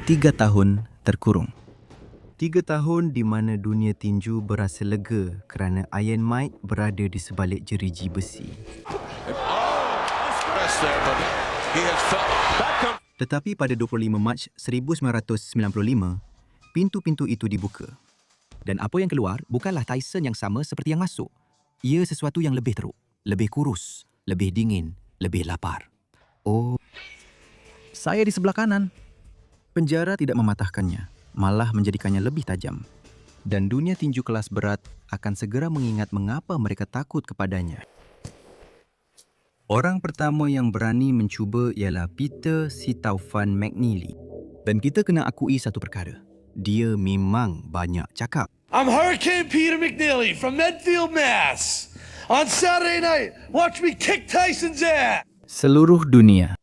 3 tahun terkurung. 3 tahun di mana dunia tinju berasa lega kerana Iron Mike berada di sebalik jeriji besi. Tetapi pada 25 Mac 1995, pintu-pintu itu dibuka. Dan apa yang keluar bukanlah Tyson yang sama seperti yang masuk. Ia sesuatu yang lebih teruk, lebih kurus, lebih dingin, lebih lapar. Oh, Saya di sebelah kanan. penjara tidak mematahkannya, malah menjadikannya lebih tajam. Dan dunia tinju kelas berat akan segera mengingat mengapa mereka takut kepadanya. Orang pertama yang berani mencuba ialah Peter Sitaufan McNeely. Dan kita kena akui satu perkara. Dia memang banyak cakap. I'm Hurricane Peter McNeely from Medfield, Mass. On Saturday night, watch me kick Tyson's ass. Seluruh dunia